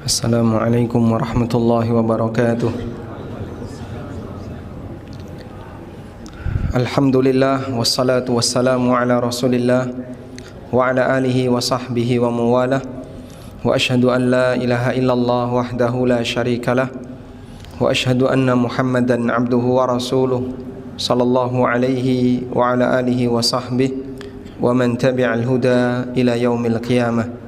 Assalamualaikum warahmatullahi wabarakatuh. Alhamdulillah wassalatu wassalamu ala Rasulillah wa ala alihi wa sahbihi wa mawalah. Wa ashhadu an la ilaha illallah wahdahu la syarikalah wa ashhadu anna Muhammadan abduhu wa rasuluh sallallahu alaihi wa ala alihi wa sahbihi wa man tabi'al huda ila yaumil qiyamah.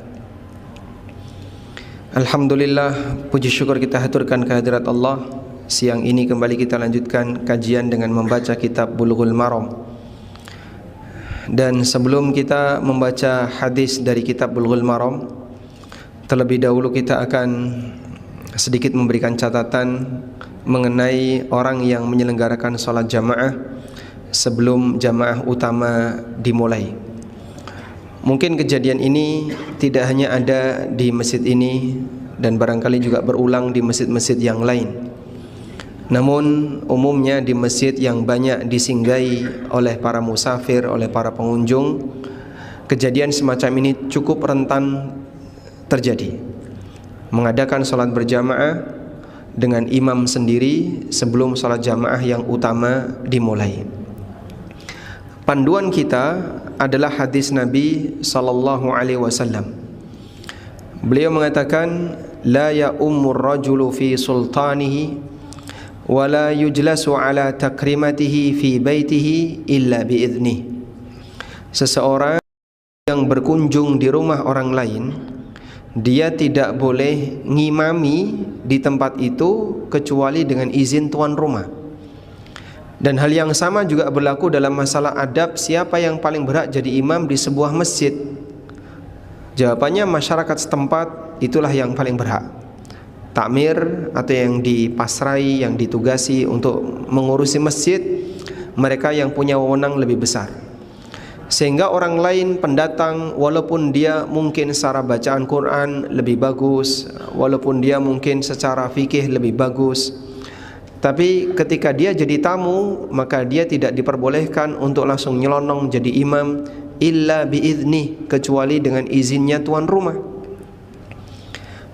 Alhamdulillah, puji syukur kita haturkan kehadirat Allah. Siang ini kembali kita lanjutkan kajian dengan membaca kitab Bulughul Maram. Dan sebelum kita membaca hadis dari kitab Bulughul Maram, terlebih dahulu kita akan sedikit memberikan catatan mengenai orang yang menyelenggarakan sholat jamaah sebelum jamaah utama dimulai. Mungkin kejadian ini tidak hanya ada di masjid ini dan barangkali juga berulang di masjid-masjid yang lain. Namun umumnya di masjid yang banyak disinggahi oleh para musafir, oleh para pengunjung, kejadian semacam ini cukup rentan terjadi. Mengadakan sholat berjamaah dengan imam sendiri sebelum sholat jamaah yang utama dimulai. Panduan kita adalah hadis Nabi sallallahu alaihi wasallam. Beliau mengatakan, la ya'ummur rajulu fi sultanihi wa la yujlasu ala takrimatihi fi baitihi illa biiznih. Seseorang yang berkunjung di rumah orang lain, dia tidak boleh ngimami di tempat itu kecuali dengan izin tuan rumah. Dan hal yang sama juga berlaku dalam masalah adab, siapa yang paling berhak jadi imam di sebuah masjid. Jawabannya masyarakat setempat itulah yang paling berhak. Takmir atau yang dipasrai, yang ditugasi untuk mengurusi masjid, mereka yang punya wewenang lebih besar. Sehingga orang lain pendatang, walaupun dia mungkin secara bacaan Quran lebih bagus, walaupun dia mungkin secara fikih lebih bagus, tapi ketika dia jadi tamu, maka dia tidak diperbolehkan untuk langsung nyelonong jadi imam illa biizni, kecuali dengan izinnya tuan rumah.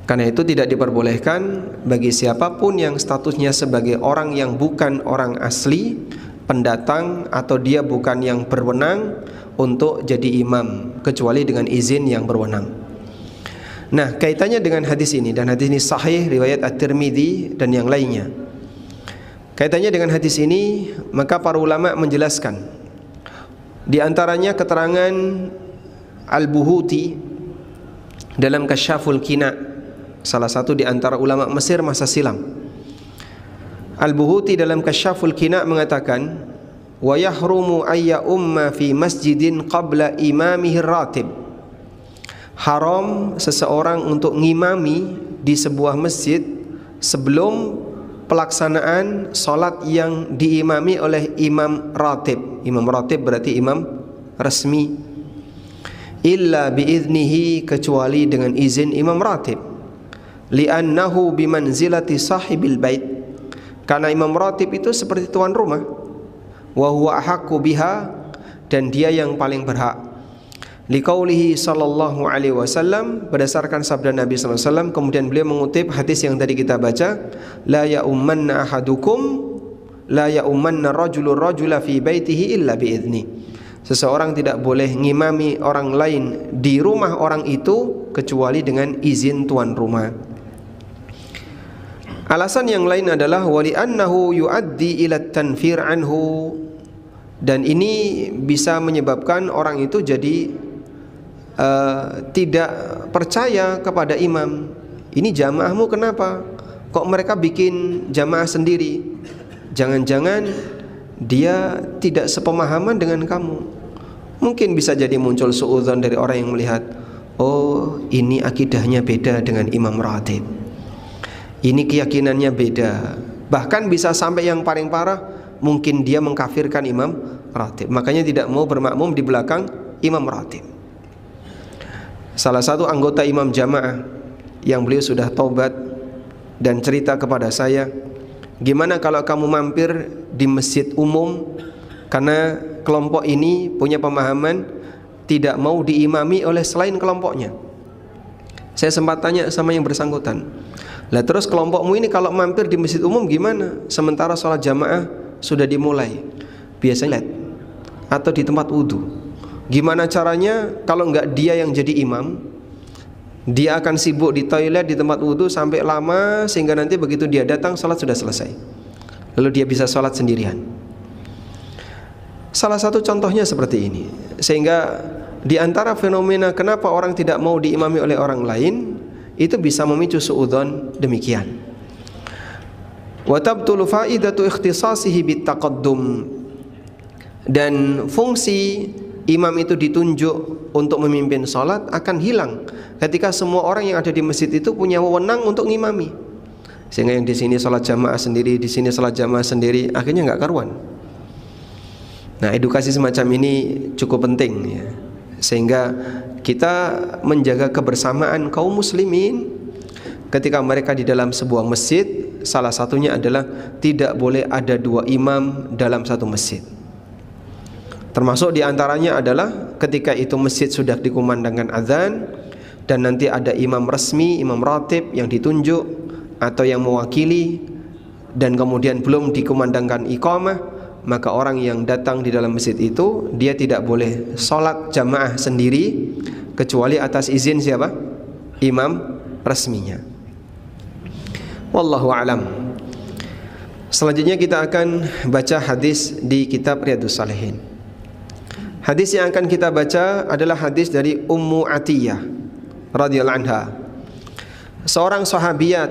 Karena itu tidak diperbolehkan bagi siapapun yang statusnya sebagai orang yang bukan orang asli, pendatang, atau dia bukan yang berwenang untuk jadi imam kecuali dengan izin yang berwenang. Nah, kaitannya dengan hadis ini, dan hadis ini sahih riwayat At-Tirmidzi dan yang lainnya. Kaitannya dengan hadis ini, maka para ulama menjelaskan di antaranya keterangan Al-Buhuti dalam Kasyaful Qina, salah satu di antara ulama Mesir masa silam. Al-Buhuti dalam Kasyaful Qina mengatakan, wa yahrumu ayya umma fi masjidin qabla imamihi ratib. Haram seseorang untuk ngimami di sebuah masjid sebelum pelaksanaan solat yang diimami oleh imam ratib. Imam ratib berarti imam resmi. Illa biiznihi, kecuali dengan izin imam ratib. Li'annahu bimanzilati sahibil bait, karena imam ratib itu seperti tuan rumah. Wa huwa ahaqqu biha, dan dia yang paling berhak. Liqaulihi sallallahu alaihi wasallam, berdasarkan sabda Nabi sallallahu alaihi wasallam. Kemudian beliau mengutip hadis yang tadi kita baca, la ya'ummanna ahadukum la ya'ummanna rajulur rajula fi baitihi illa biizni. Seseorang tidak boleh ngimami orang lain di rumah orang itu kecuali dengan izin tuan rumah. Alasan yang lain adalah wali annahu yuaddi ila tanfir anhu, dan ini bisa menyebabkan orang itu jadi tidak percaya kepada imam. Ini jamaahmu kenapa? Kok mereka bikin jamaah sendiri? Jangan-jangan dia tidak sepemahaman dengan kamu. Mungkin bisa jadi muncul suudzon dari orang yang melihat, oh ini akidahnya beda dengan imam ratib, ini keyakinannya beda. Bahkan bisa sampai yang paling parah, mungkin dia mengkafirkan imam ratib, makanya tidak mau bermakmum di belakang imam ratib. Salah satu anggota imam jamaah yang beliau sudah taubat dan cerita kepada saya, gimana kalau kamu mampir di masjid umum, karena kelompok ini punya pemahaman tidak mau diimami oleh selain kelompoknya. Saya sempat tanya sama yang bersangkutan, lah terus kelompokmu ini kalau mampir di masjid umum gimana? Sementara sholat jamaah sudah dimulai, biasanya atau di tempat wudhu. Gimana caranya kalau enggak dia yang jadi imam? Dia akan sibuk di toilet, di tempat wudhu sampai lama, sehingga nanti begitu dia datang sholat sudah selesai, lalu dia bisa sholat sendirian. Salah satu contohnya seperti ini. Sehingga di antara fenomena kenapa orang tidak mau diimami oleh orang lain, itu bisa memicu suudzon demikian. Wa tabtulu faidatu ikhtisasihi bitaqaddum, dan fungsi imam itu ditunjuk untuk memimpin salat akan hilang ketika semua orang yang ada di masjid itu punya wewenang untuk ngimami. Sehingga yang di sini salat jamaah sendiri, di sini salat jamaah sendiri, akhirnya enggak karuan. Nah, edukasi semacam ini cukup penting ya. Sehingga kita menjaga kebersamaan kaum muslimin ketika mereka di dalam sebuah masjid. Salah satunya adalah tidak boleh ada dua imam dalam satu masjid. Termasuk diantaranya adalah ketika itu masjid sudah dikumandangkan azan dan nanti ada imam resmi, imam ratib yang ditunjuk atau yang mewakili, dan kemudian belum dikumandangkan iqamah, maka orang yang datang di dalam masjid itu dia tidak boleh sholat jamaah sendiri kecuali atas izin siapa? Imam resminya. Wallahu a'lam. Selanjutnya kita akan baca hadis di kitab Riyadhus Shalihin. Hadis yang akan kita baca adalah hadis dari Ummu Atiyah radhiyallahu anha, seorang sahabiat,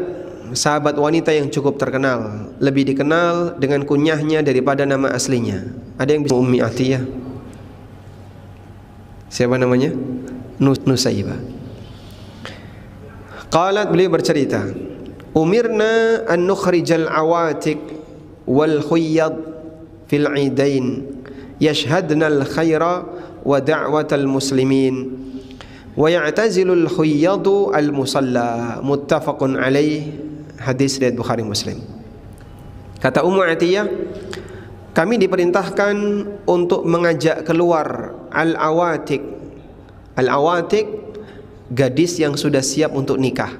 sahabat wanita yang cukup terkenal, lebih dikenal dengan kunyahnya daripada nama aslinya. Ada yang bisa Ummi Atiyah? Siapa namanya? Nusaybah. Qalat, beliau bercerita, umirna an nukhrijal awatik wal khuyyad fil idain yashhadna al khaira wa da'watal muslimin wa ya'tazilul khuyyadu al musalla. Muttafaqun alaih. Hadis riwayat Bukhari Muslim. Kata Ummu Atiyah, kami diperintahkan untuk mengajak keluar al-awatik. Al-awatik, gadis yang sudah siap untuk nikah.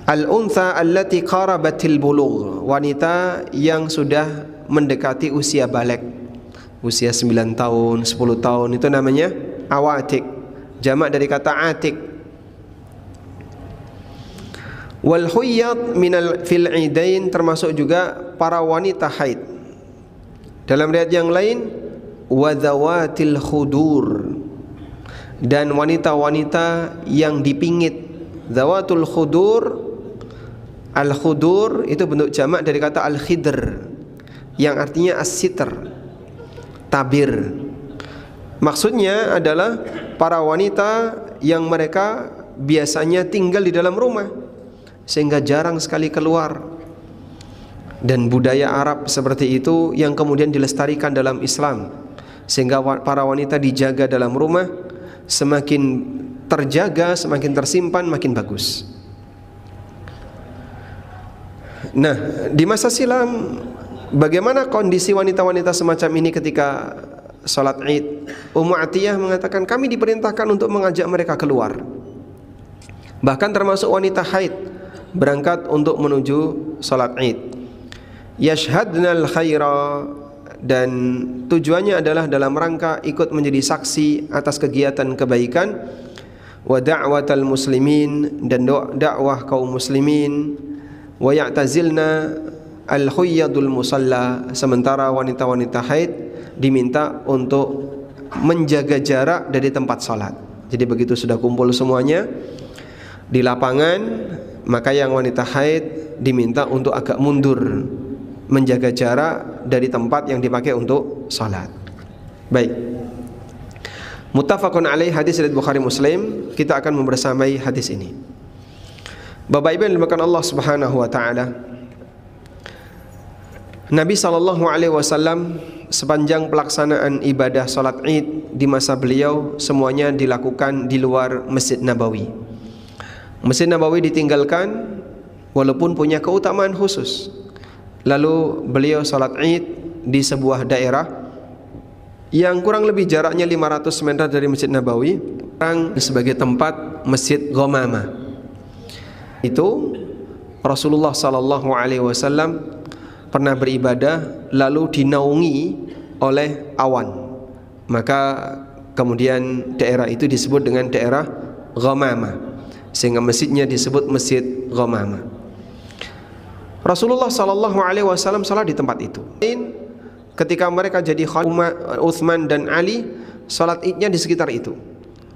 Al-untha allati qarabatil bulugh, wanita yang sudah mendekati usia baligh, usia 9 tahun, 10 tahun, itu namanya awatik. Jamak dari kata atik. Wal khuyyad minal fil idain, termasuk juga para wanita haid. Dalam riwayat yang lain, wadzawatil khudur, dan wanita-wanita yang dipingit. Zawatul khudur, al khudur itu bentuk jamak dari kata al khidr yang artinya as-sitr, tabir. Maksudnya adalah para wanita yang mereka biasanya tinggal di dalam rumah sehingga jarang sekali keluar, dan budaya Arab seperti itu yang kemudian dilestarikan dalam Islam, sehingga para wanita dijaga dalam rumah. Semakin terjaga, semakin tersimpan, makin bagus. Nah, di masa silam bagaimana kondisi wanita-wanita semacam ini ketika sholat Id? Ummu Atiyah mengatakan kami diperintahkan untuk mengajak mereka keluar, bahkan termasuk wanita haid berangkat untuk menuju salat Id. Yashhadnal khaira, dan tujuannya adalah dalam rangka ikut menjadi saksi atas kegiatan kebaikan. Wa da'watal muslimin, dan dakwah kaum muslimin. Wa ya'tazilna al khuyyadul musalla, sementara wanita-wanita haid diminta untuk menjaga jarak dari tempat salat. Jadi begitu sudah kumpul semuanya di lapangan, maka yang wanita haid diminta untuk agak mundur, menjaga jarak dari tempat yang dipakai untuk salat. Baik. Muttafaqun alaih, hadis riwayat Bukhari Muslim. Kita akan membersamai hadis ini. Bapak Ibu yang dimuliakan Allah Subhanahu wa taala, Nabi sallallahu alaihi wasallam sepanjang pelaksanaan ibadah salat Id di masa beliau semuanya dilakukan di luar Masjid Nabawi. Masjid Nabawi ditinggalkan walaupun punya keutamaan khusus. Lalu beliau salat Id di sebuah daerah yang kurang lebih jaraknya 500 meter dari Masjid Nabawi. sebagai tempat Masjid Ghamamah. Itu Rasulullah sallallahu alaihi wasallam pernah beribadah lalu dinaungi oleh awan. Maka kemudian daerah itu disebut dengan daerah Ghamamah, sehingga masjidnya disebut Masjid Ghamamah. Rasulullah sallallahu alaihi wasallam salat di tempat itu. Ketika mereka jadi khalifah Utsman dan Ali, salat Idnya di sekitar itu.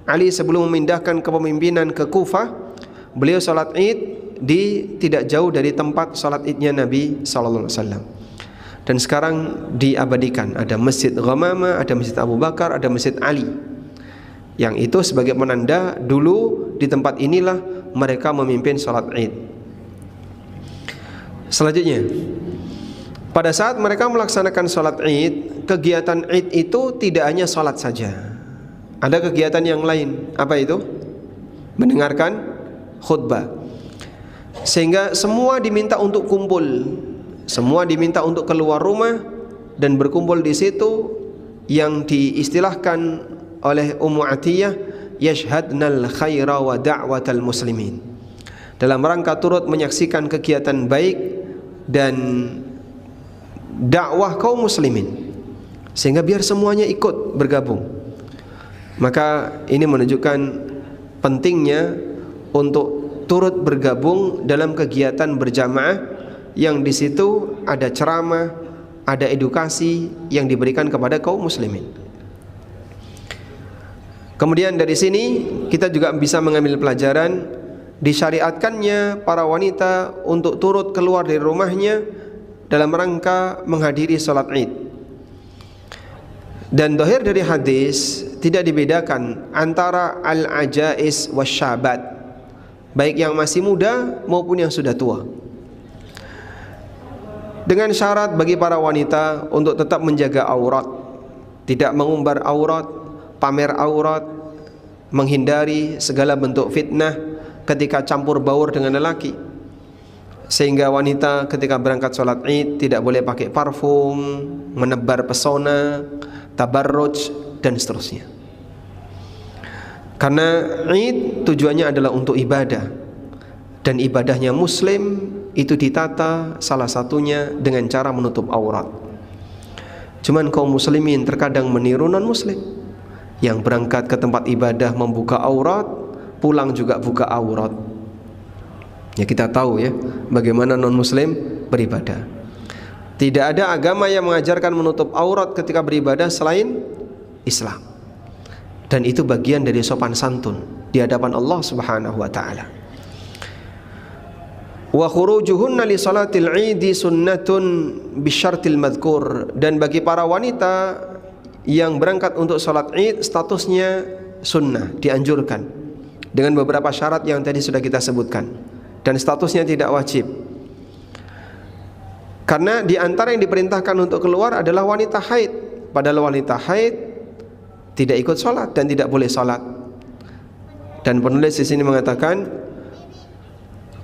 Ali sebelum memindahkan kepemimpinan ke Kufah, beliau salat Id di tidak jauh dari tempat salat Idnya Nabi sallallahu alaihi wasallam. Dan sekarang diabadikan, ada Masjid Ghamamah, ada Masjid Abu Bakar, ada Masjid Ali. Yang itu sebagai penanda dulu di tempat inilah mereka memimpin salat Id. Selanjutnya, pada saat mereka melaksanakan salat Id, kegiatan Id itu tidak hanya salat saja. Ada kegiatan yang lain. Apa itu? Mendengarkan khutbah. Sehingga semua diminta untuk kumpul, semua diminta untuk keluar rumah dan berkumpul di situ, yang diistilahkan oleh Ummu Atiyah yashhadnal khaira wa da'watal muslimin, dalam rangka turut menyaksikan kegiatan baik dan dakwah kaum muslimin, sehingga biar semuanya ikut bergabung. Maka ini menunjukkan pentingnya untuk turut bergabung dalam kegiatan berjamaah yang di situ ada ceramah, ada edukasi yang diberikan kepada kaum muslimin. Kemudian dari sini kita juga bisa mengambil pelajaran disyariatkannya para wanita untuk turut keluar dari rumahnya dalam rangka menghadiri salat Id. Dan dohir dari hadis tidak dibedakan antara al-ajais wasyabat, baik yang masih muda maupun yang sudah tua, dengan syarat bagi para wanita untuk tetap menjaga aurat, tidak mengumbar aurat, pamer aurat, menghindari segala bentuk fitnah ketika campur baur dengan lelaki. Sehingga wanita ketika berangkat sholat Id tidak boleh pakai parfum, menebar pesona, tabarruj dan seterusnya. Karena Id tujuannya adalah untuk ibadah, dan ibadahnya muslim itu ditata salah satunya dengan cara menutup aurat. Cuman kaum muslimin terkadang meniru non muslim yang berangkat ke tempat ibadah membuka aurat, pulang juga buka aurat. Ya, kita tahu ya bagaimana non muslim beribadah. Tidak ada agama yang mengajarkan menutup aurat ketika beribadah selain Islam. Dan itu bagian dari sopan santun di hadapan Allah Subhanahu wa taala. Wa khurujuhunna li salatil Idi sunnatun bisyartil madhkur, dan bagi para wanita yang berangkat untuk salat Id statusnya sunnah, dianjurkan dengan beberapa syarat yang tadi sudah kita sebutkan, dan statusnya tidak wajib. Karena di antara yang diperintahkan untuk keluar adalah wanita haid, padahal wanita haid tidak ikut salat dan tidak boleh salat. Dan penulis di sini mengatakan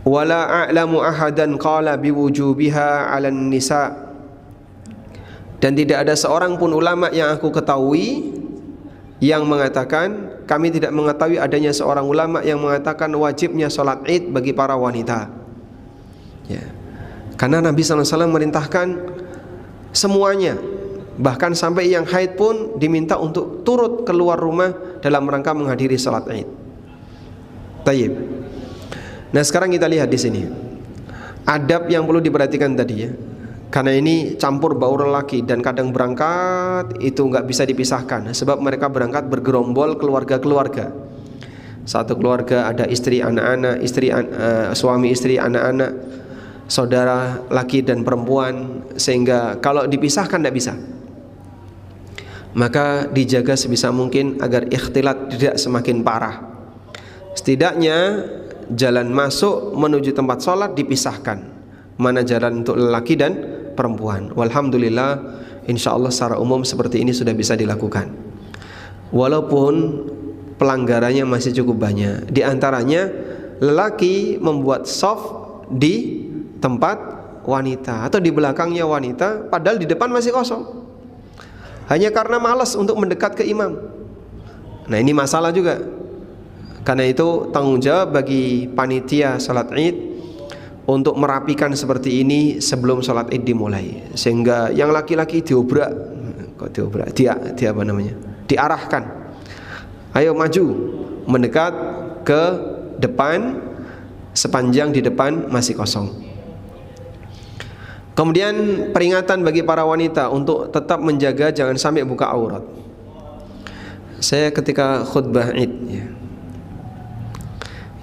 wala a'lamu ahadan qala biwujubiha 'alan nisa, dan tidak ada seorang pun ulama yang aku ketahui yang mengatakan, kami tidak mengetahui adanya seorang ulama yang mengatakan wajibnya salat Id bagi para wanita. Ya. Karena Nabi SAW merintahkan semuanya, bahkan sampai yang haid pun diminta untuk turut keluar rumah dalam rangka menghadiri salat Id. Tayyib. Nah, sekarang kita lihat di sini adab yang perlu diperhatikan tadi ya. Karena ini campur baur lelaki dan kadang berangkat itu nggak bisa dipisahkan, sebab mereka berangkat bergerombol keluarga-keluarga. Satu keluarga ada istri, anak-anak, suami istri, anak-anak, saudara laki dan perempuan, sehingga kalau dipisahkan tidak bisa. Maka dijaga sebisa mungkin agar ikhtilat tidak semakin parah. Setidaknya jalan masuk menuju tempat sholat dipisahkan, mana jalan untuk lelaki dan perempuan. Walhamdulillah, insyaallah secara umum seperti ini sudah bisa dilakukan, walaupun pelanggarannya masih cukup banyak. Di antaranya lelaki membuat shaf di tempat wanita atau di belakangnya wanita, padahal di depan masih kosong, hanya karena malas untuk mendekat ke imam. Nah, ini masalah juga. Karena itu tanggung jawab bagi panitia salat Id untuk merapikan seperti ini sebelum salat Id dimulai, sehingga yang laki-laki diarahkan, ayo maju mendekat ke depan sepanjang di depan masih kosong. Kemudian peringatan bagi para wanita untuk tetap menjaga jangan sampai buka aurat. Saya ketika khutbah Id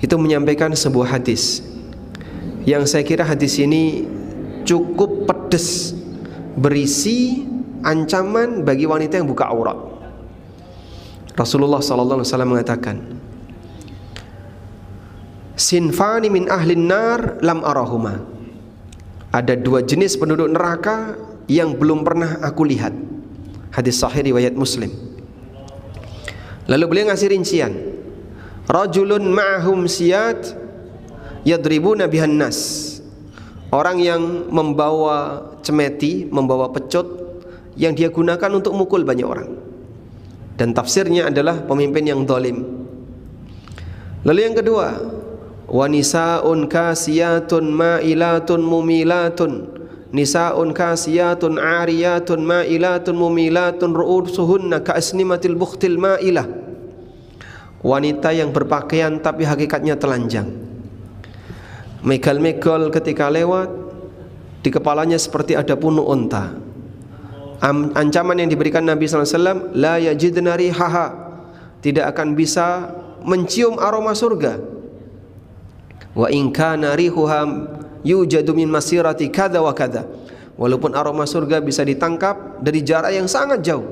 itu menyampaikan sebuah hadis yang saya kira hadis ini cukup pedas, berisi ancaman bagi wanita yang buka aurat. Rasulullah sallallahu alaihi wasallam mengatakan, sinfani min ahlin nar lam arahuma. Ada dua jenis penduduk neraka yang belum pernah aku lihat. Hadis sahih riwayat Muslim. Lalu beliau ngasih rincian, rajulun ma'ahum siyat yadribuna bihan nas. Orang yang membawa cemeti, membawa pecut yang dia gunakan untuk mukul banyak orang. Dan tafsirnya adalah pemimpin yang zalim. Lalu yang kedua, wa nisaun kasiyatun ma'ilatun mumilatun. Nisaun kasiyatun ariyatun ma'ilatun mumilatun ru'usuhunna ka'asnimatil bukhtil ma'ilah. Wanita yang berpakaian tapi hakikatnya telanjang, megal-megal ketika lewat, di kepalanya seperti ada punuk unta. Ancaman yang diberikan Nabi SAW, la yajidna rihaha, tidak akan bisa mencium aroma surga. Wa in kana rihuha yujadu min masirati kadza wa kadza, walaupun aroma surga bisa ditangkap dari jarak yang sangat jauh.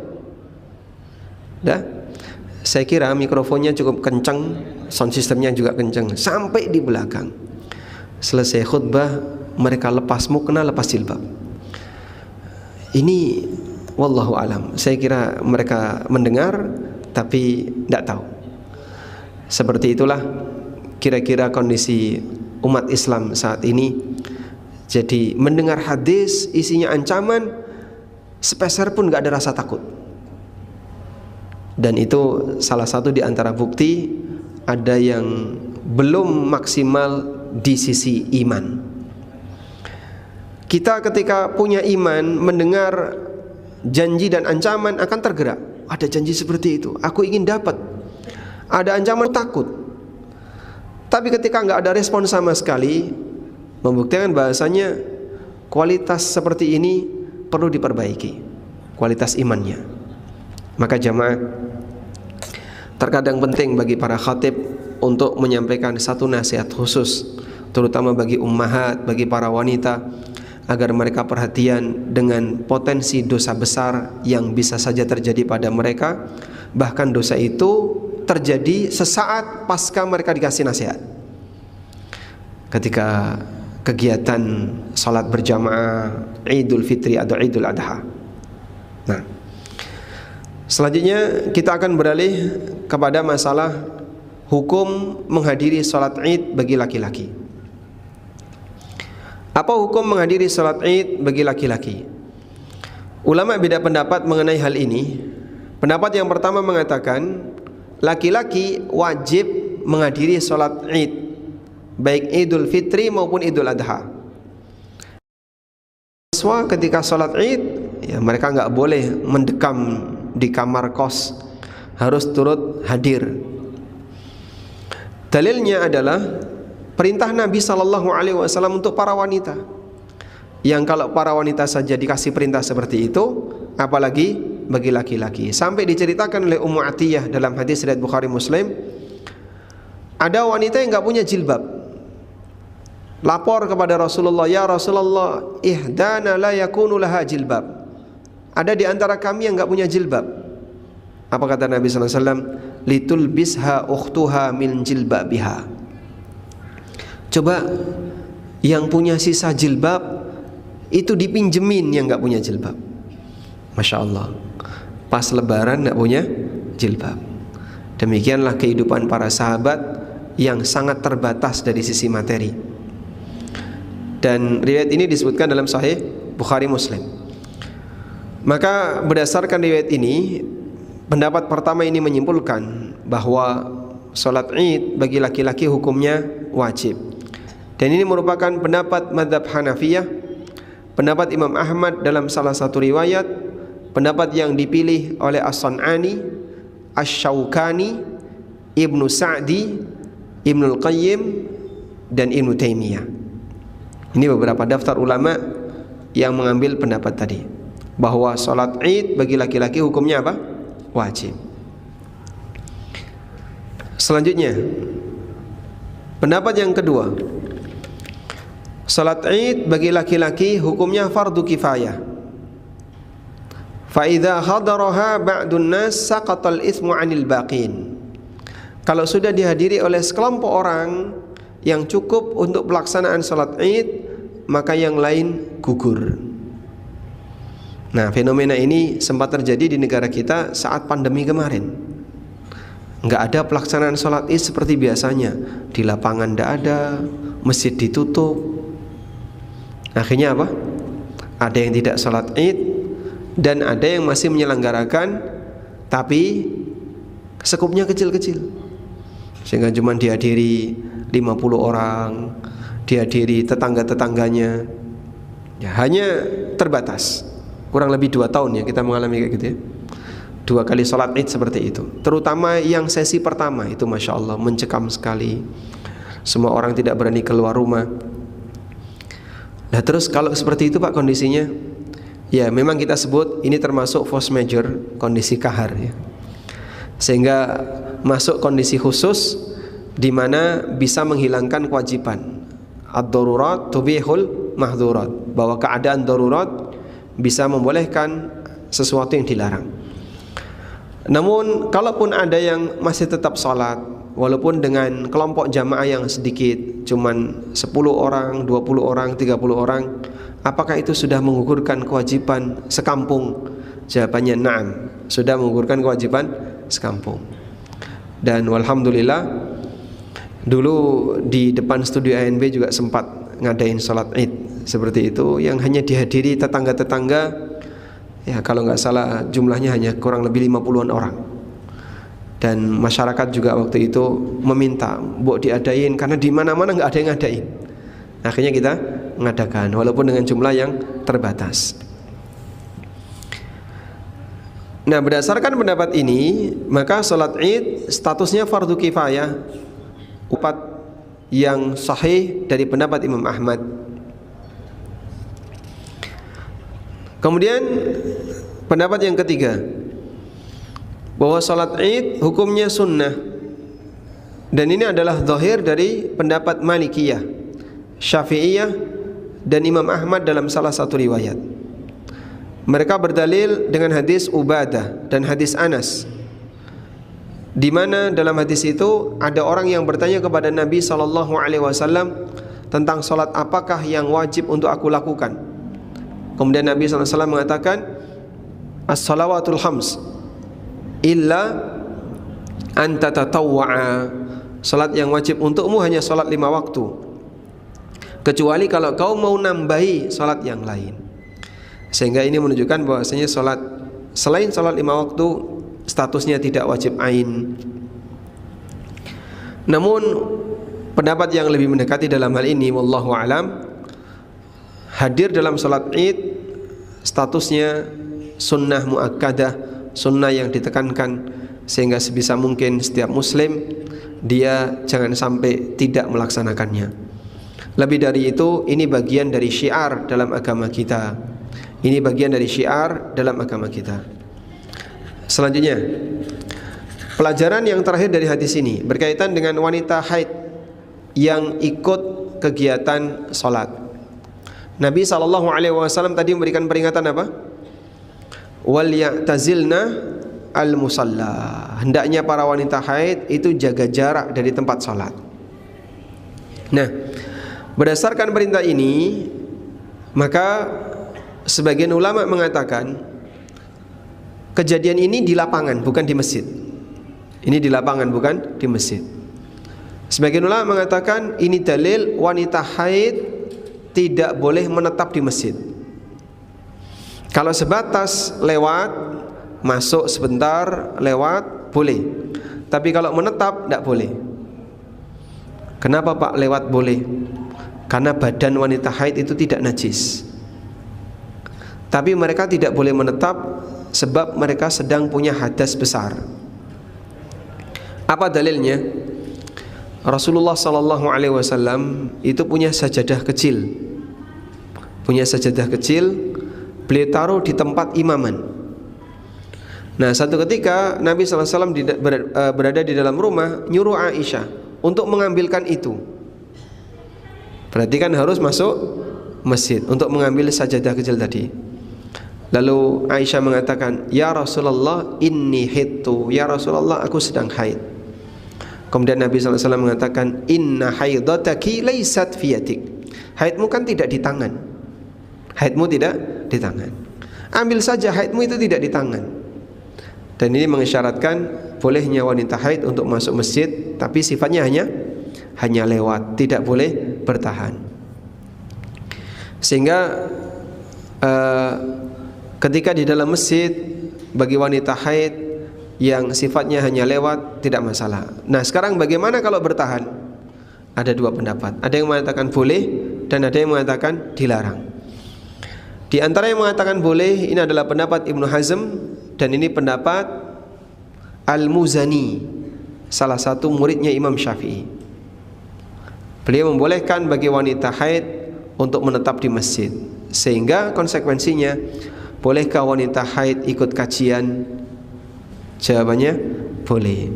Saya kira mikrofonnya cukup kencang, sound systemnya juga kencang sampai di belakang. Selesai khutbah mereka lepas mukena, lepas jilbab. Ini wallahu alam, saya kira mereka mendengar tapi tidak tahu. Seperti itulah kira-kira kondisi umat Islam saat ini. Jadi mendengar hadis isinya ancaman, sepeser pun gak ada rasa takut. Dan itu salah satu di antara bukti ada yang belum maksimal di sisi iman. Kita ketika punya iman, mendengar janji dan ancaman akan tergerak. Ada janji seperti itu, aku ingin dapat. Ada ancaman, takut. Tapi ketika nggak ada respon sama sekali, membuktikan bahasanya kualitas seperti ini perlu diperbaiki, kualitas imannya. Maka jamaah, terkadang penting bagi para khatib untuk menyampaikan satu nasihat khusus, terutama bagi ummahat, bagi para wanita, agar mereka perhatian dengan potensi dosa besar yang bisa saja terjadi pada mereka. Bahkan dosa itu terjadi sesaat pasca mereka dikasih nasihat, ketika kegiatan salat berjamaah Idul Fitri atau Idul Adha. Nah, selanjutnya kita akan beralih kepada masalah hukum menghadiri salat Id bagi laki-laki. Apa hukum menghadiri salat Id bagi laki-laki? Ulama beda pendapat mengenai hal ini. Pendapat yang pertama mengatakan laki-laki wajib menghadiri salat Id, baik Idul Fitri maupun Idul Adha. Siswa ketika salat Id, ya mereka nggak boleh mendekam di kamar kos, harus turut hadir. Dalilnya adalah perintah Nabi SAW untuk para wanita, yang kalau para wanita saja dikasih perintah seperti itu, apalagi bagi laki-laki. Sampai diceritakan oleh Ummu Atiyah dalam hadis riwayat Bukhari Muslim, ada wanita yang nggak punya jilbab, lapor kepada Rasulullah, ya Rasulullah, ihdana la yakunu laha jilbab. Ada di antara kami yang nggak punya jilbab. Apa kata Nabi SAW? Litulbisha ukhtuha min jilbabiha. Coba yang punya sisa jilbab itu dipinjemin yang nggak punya jilbab. Masya Allah, pas lebaran nggak punya jilbab. Demikianlah kehidupan para sahabat yang sangat terbatas dari sisi materi. Dan riwayat ini disebutkan dalam Sahih Bukhari Muslim. Maka berdasarkan riwayat ini, pendapat pertama ini menyimpulkan bahwa salat Id bagi laki-laki hukumnya wajib. Dan ini merupakan pendapat mazhab Hanafiyah, pendapat Imam Ahmad dalam salah satu riwayat, pendapat yang dipilih oleh As-San'ani, Asy-Syaukani, Ibnu Sa'di, Ibnul Qayyim, dan Ibnu Taimiyah. Ini beberapa daftar ulama yang mengambil pendapat tadi, bahwa salat Id bagi laki-laki hukumnya apa? Wajib. Selanjutnya, pendapat yang kedua, salat Id bagi laki-laki hukumnya fardu kifayah. Fa idza hadaraha ba'dun nas saqatal itsmu 'anil baqin. Kalau sudah dihadiri oleh sekelompok orang yang cukup untuk pelaksanaan salat Id, maka yang lain gugur. Nah, fenomena ini sempat terjadi di negara kita saat pandemi kemarin. Enggak ada pelaksanaan salat Id seperti biasanya. Di lapangan enggak ada, masjid ditutup. Akhirnya apa? Ada yang tidak salat Id dan ada yang masih menyelenggarakan tapi sekupnya kecil-kecil. Sehingga cuma dihadiri 50 orang, dihadiri tetangga-tetangganya. Ya, hanya terbatas. Kurang lebih 2 tahun ya kita mengalami kayak gitu ya. 2 kali salat Id seperti itu. Terutama yang sesi pertama itu Masya Allah mencekam sekali. Semua orang tidak berani keluar rumah. Nah terus kalau seperti itu Pak kondisinya, ya memang kita sebut ini termasuk force majeure, kondisi kahar ya. Sehingga masuk kondisi khusus di mana bisa menghilangkan kewajiban. Ad-darurat tubihul mahdzurat, bahwa keadaan darurat bisa membolehkan sesuatu yang dilarang. Namun kalaupun ada yang masih tetap sholat walaupun dengan kelompok jamaah yang sedikit, cuman 10 orang, 20 orang, 30 orang, apakah itu sudah menggugurkan kewajiban sekampung? Jawabannya na'am, sudah menggugurkan kewajiban sekampung. Dan walhamdulillah dulu di depan studio ANB juga sempat ngadain sholat Id seperti itu, yang hanya dihadiri tetangga-tetangga. Ya kalau nggak salah jumlahnya hanya kurang lebih 50-an orang. Dan masyarakat juga waktu itu meminta, "Bu diadain," karena di mana-mana nggak ada yang ngadain. Akhirnya kita mengadakan walaupun dengan jumlah yang terbatas. Nah, berdasarkan pendapat ini, maka salat Id statusnya fardu kifayah. Upat yang sahih dari pendapat Imam Ahmad. Kemudian pendapat yang ketiga, bahwa salat Id hukumnya sunnah. Dan ini adalah zahir dari pendapat Malikiyah, Syafi'iyah, dan Imam Ahmad dalam salah satu riwayat. Mereka berdalil dengan hadis Ubadah dan hadis Anas, di mana dalam hadis itu ada orang yang bertanya kepada Nabi SAW tentang salat apakah yang wajib untuk aku lakukan. Kemudian Nabi SAW mengatakan, "As-salawatul khams illa anta tatawwa'a." Salat yang wajib untukmu hanya salat 5 waktu, kecuali kalau kau mau nambahi salat yang lain. Sehingga ini menunjukkan bahwasanya salat selain salat 5 waktu statusnya tidak wajib ain. Namun pendapat yang lebih mendekati dalam hal ini wallahu alam, hadir dalam salat Id statusnya sunnah muakkadah, sunnah yang ditekankan, sehingga sebisa mungkin setiap muslim dia jangan sampai tidak melaksanakannya. Lebih dari itu, ini bagian dari syiar dalam agama kita. Ini bagian dari syiar dalam agama kita. Selanjutnya, pelajaran yang terakhir dari hadis ini berkaitan dengan wanita haid yang ikut kegiatan salat. Nabi SAW tadi memberikan peringatan apa? Wal ya'tazilna al-musalla. Hendaknya para wanita haid itu jaga jarak dari tempat salat. Nah, berdasarkan perintah ini, maka sebagian ulama mengatakan kejadian ini di lapangan, bukan di masjid. Ini di lapangan, bukan di masjid. Sebagian ulama mengatakan ini dalil wanita haid tidak boleh menetap di masjid. Kalau sebatas lewat, masuk sebentar, lewat, boleh. Tapi kalau menetap tidak boleh. Kenapa Pak lewat boleh? Karena badan wanita haid itu tidak najis. Tapi mereka tidak boleh menetap sebab mereka sedang punya hadas besar. Apa dalilnya? Rasulullah SAW itu punya sajadah kecil. Beliau taruh di tempat imaman. Nah, satu ketika Nabi SAW berada di dalam rumah, nyuruh Aisyah untuk mengambilkan itu. Berarti kan harus masuk masjid untuk mengambil sajadah kecil tadi. Lalu Aisyah mengatakan, "Ya Rasulullah, inni hidtu." Ya Rasulullah, aku sedang haid. Kemudian Nabi SAW mengatakan, "Inna haidataki laysat fi yadik." Haidmu kan tidak di tangan. Haidmu tidak di tangan. Ambil saja, haidmu itu tidak di tangan. Dan ini mengisyaratkan bolehnya wanita haid untuk masuk masjid, tapi sifatnya hanya lewat, tidak boleh bertahan. Sehingga ketika di dalam masjid bagi wanita haid yang sifatnya hanya lewat tidak masalah. Nah, sekarang bagaimana kalau bertahan? Ada dua pendapat. Ada yang mengatakan boleh dan ada yang mengatakan dilarang. Di antara yang mengatakan boleh ini adalah pendapat Ibnu Hazm, dan ini pendapat Al-Muzani, salah satu muridnya Imam Syafi'i. Beliau membolehkan bagi wanita haid untuk menetap di masjid. Sehingga konsekuensinya, bolehkah wanita haid ikut kajian? Jawabannya boleh.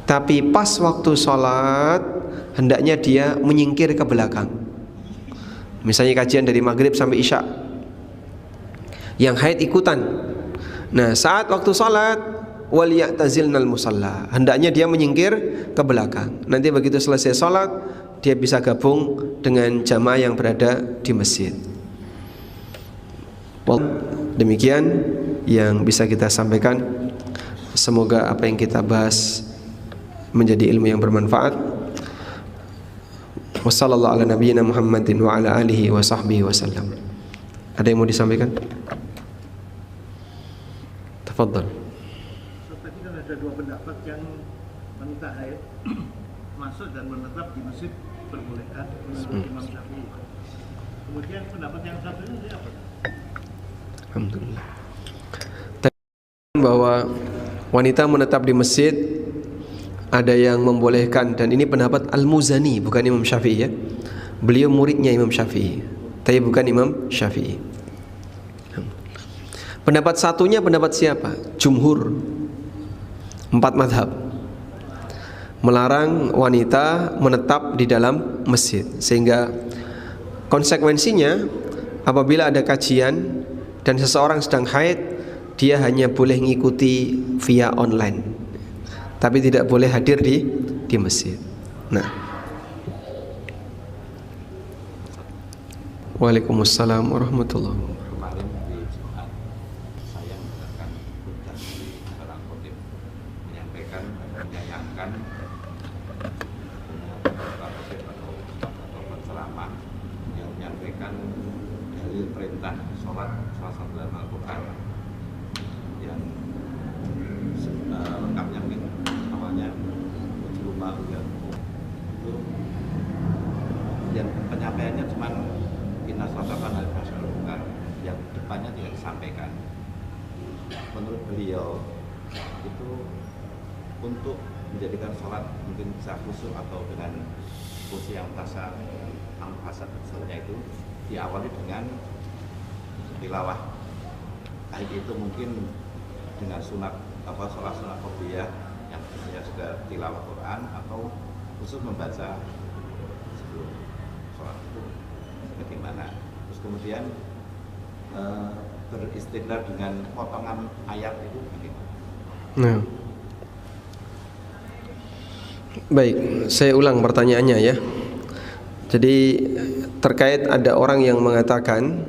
Tapi pas waktu sholat hendaknya dia menyingkir ke belakang. Misalnya kajian dari maghrib sampai isya, yang haid ikutan. Nah, saat waktu sholat, wal ya'tazilnal musalla, hendaknya dia menyingkir ke belakang. Nanti begitu selesai sholat, dia bisa gabung dengan jamaah yang berada di masjid. Demikian yang bisa kita sampaikan. Semoga apa yang kita bahas menjadi ilmu yang bermanfaat. Wassallallahu ala nabiyyina Muhammadin wa ala alihi wa sahbihi wasallam. Ada yang mau disampaikan? Tafadhal. Tadi kan ada dua pendapat yang wanita haid masuk dan menetap di masjid perbolehkan menurut Imam Syafi'i. Kemudian pendapat yang satu ini apa? Alhamdulillah. Bahwa wanita menetap di masjid ada yang membolehkan, dan ini pendapat Al-Muzani, bukan Imam Syafi'i ya. Beliau muridnya Imam Syafi'i, tapi bukan Imam Syafi'i. Pendapat satunya pendapat siapa? Jumhur, 4 madhab, melarang wanita menetap di dalam masjid. Sehingga konsekuensinya apabila ada kajian dan seseorang sedang haid, dia hanya boleh mengikuti via online, tapi tidak boleh hadir di masjid. Nah, Waalaikumsalam warahmatullahi wabarakatuh. Kemarin di Jumat saya mendengarkan khutbah dari seorang khotib menyampaikan dan menyayangkan beberapa khotib atau penceramah yang menyampaikan dalil perintah sholat salah satu dalam Al-Quran yang lengkapnya mungkin awalnya rumah itu yang penyampaiannya cuma inna sholatan al-masyarakat, yang depannya tidak disampaikan. Menurut beliau itu untuk menjadikan sholat mungkin bisa khusyuk atau dengan khusyuk yang terasa angkasa besarnya itu diawali dengan tilawah. Baik itu mungkin dengan sunat sholat sunat qobliyah yang biasanya juga tilawah Quran, atau khusus membaca sebelum sholat itu bagaimana. Terus kemudian beristidlal dengan potongan ayat itu bagaimana? Nah, baik, saya ulang pertanyaannya ya. Jadi terkait ada orang yang mengatakan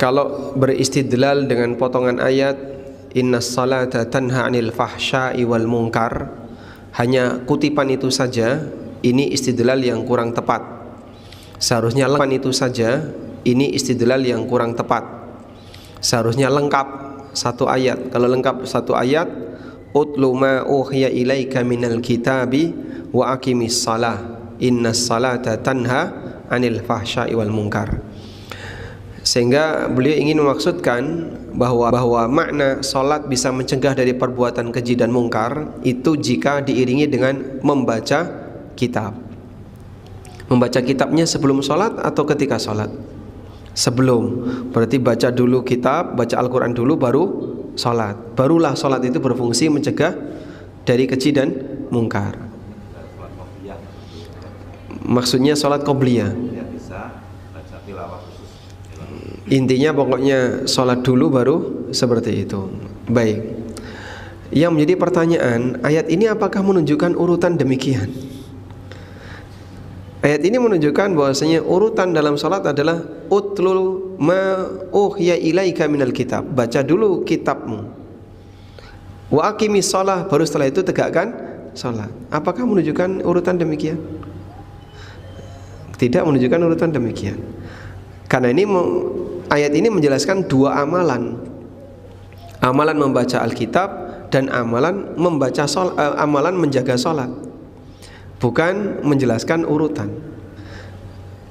kalau beristidlal dengan potongan ayat innas salata tanha 'anil fahsya'i wal munkar, hanya kutipan itu saja, ini istidlal yang kurang tepat. Seharusnya lengkap itu saja, ini istidlal yang kurang tepat. Seharusnya lengkap satu ayat. Kalau lengkap satu ayat, utlu ma uhiya ilaika minal kitabi wa aqimis salah innas salata tanha 'anil fahsya'i wal munkar. Sehingga beliau ingin memaksudkan bahwa makna salat bisa mencegah dari perbuatan keji dan mungkar itu jika diiringi dengan membaca kitab. Membaca kitabnya sebelum salat atau ketika salat? Sebelum. Berarti baca dulu kitab, baca Al-Qur'an dulu baru salat. Barulah salat itu berfungsi mencegah dari keji dan mungkar. Maksudnya salat qobliyah. Intinya pokoknya sholat dulu baru seperti itu. Baik. Yang menjadi pertanyaan, ayat ini apakah menunjukkan urutan demikian? Ayat ini menunjukkan bahwasanya urutan dalam sholat adalah utlul ma uhiya ilaika minal kitab. Baca dulu kitabmu. Wa aqimis shalah, baru setelah itu tegakkan sholat. Apakah menunjukkan urutan demikian? Tidak menunjukkan urutan demikian. Karena ini ayat ini menjelaskan dua amalan. Amalan membaca Alkitab dan amalan membaca amalan menjaga sholat. Bukan menjelaskan urutan.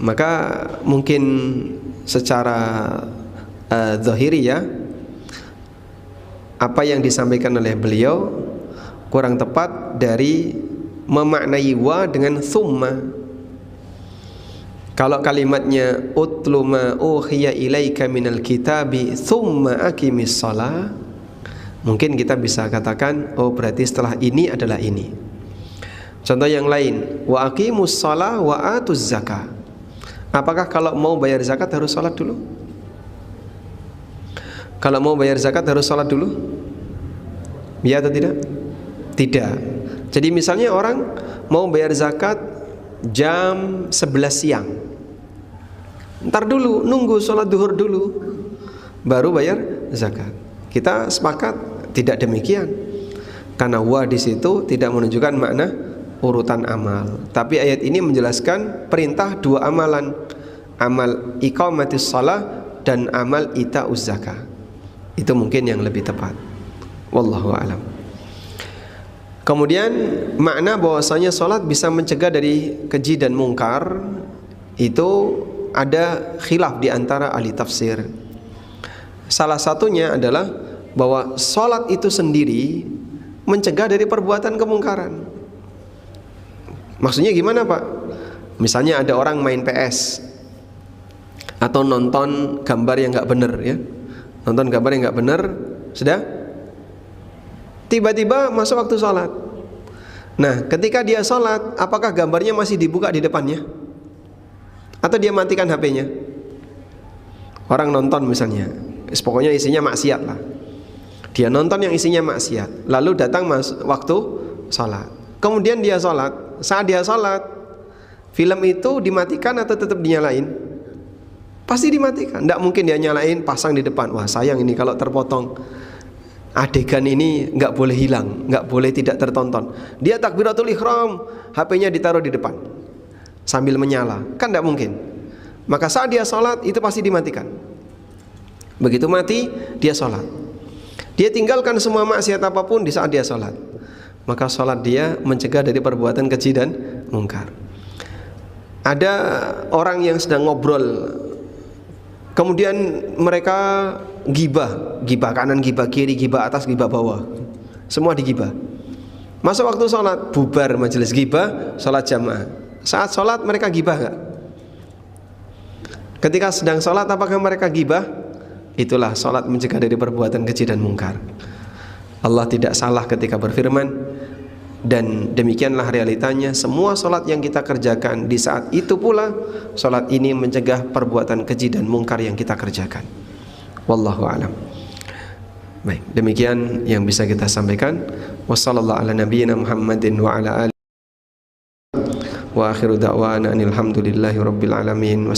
Maka mungkin secara zahiri ya, apa yang disampaikan oleh beliau kurang tepat dari memaknai wa dengan thumma. Kalau kalimatnya utlu ma uhiya ilaika minal kitabi thumma aqimis shalah, mungkin kita bisa katakan oh berarti setelah ini adalah ini. Contoh yang lain, wa aqimus shalah wa atuz zakah. Apakah kalau mau bayar zakat harus salat dulu? Kalau mau bayar zakat harus salat dulu? Ya atau tidak? Tidak. Jadi misalnya orang mau bayar zakat jam 11 siang, ntar dulu, nunggu sholat duhur dulu baru bayar zakat. Kita sepakat tidak demikian, karena wa di situ tidak menunjukkan makna urutan amal. Tapi ayat ini menjelaskan perintah dua amalan, amal iqamatis shalah dan amal ita'uz zakah. Itu mungkin yang lebih tepat. Wallahu a'lam. Kemudian makna bahwasanya sholat bisa mencegah dari keji dan mungkar itu ada khilaf di antara ahli tafsir. Salah satunya adalah bahwa sholat itu sendiri mencegah dari perbuatan kemungkaran. Maksudnya gimana Pak? Misalnya ada orang main PS atau nonton gambar yang nggak benar ya, nonton gambar yang nggak benar, sudah tiba-tiba masuk waktu sholat. Nah, ketika dia sholat, apakah gambarnya masih dibuka di depannya? Atau dia matikan HP-nya? Orang nonton misalnya, pokoknya isinya maksiat lah. Dia nonton yang isinya maksiat, lalu datang waktu sholat. Kemudian dia sholat. Saat dia sholat, film itu dimatikan atau tetap dinyalain? Pasti dimatikan. Tidak mungkin dia nyalain pasang di depan. Wah sayang ini kalau terpotong adegan ini nggak boleh hilang, nggak boleh tidak tertonton. Dia takbiratul ihram, HP-nya ditaruh di depan sambil menyala, kan nggak mungkin. Maka saat dia sholat itu pasti dimatikan. Begitu mati dia sholat, dia tinggalkan semua maksiat apapun di saat dia sholat. Maka sholat dia mencegah dari perbuatan keji dan mungkar. Ada orang yang sedang ngobrol, kemudian mereka gibah kanan, gibah kiri, gibah atas, gibah bawah, semua digibah. Masuk waktu sholat, bubar majelis gibah, sholat jamaah. Saat sholat mereka gibah gak? Ketika sedang sholat apakah mereka gibah? Itulah sholat mencegah dari perbuatan keji dan mungkar. Allah tidak salah ketika berfirman, dan demikianlah realitanya semua sholat yang kita kerjakan di saat itu pula sholat ini mencegah perbuatan keji dan mungkar yang kita kerjakan. Wallahu a'lam. Baik, demikian yang bisa kita sampaikan. Wassallallahu ala nabiyyina Muhammadin wa ala alihi wa akhiru da'wana alhamdulillahi rabbil alamin.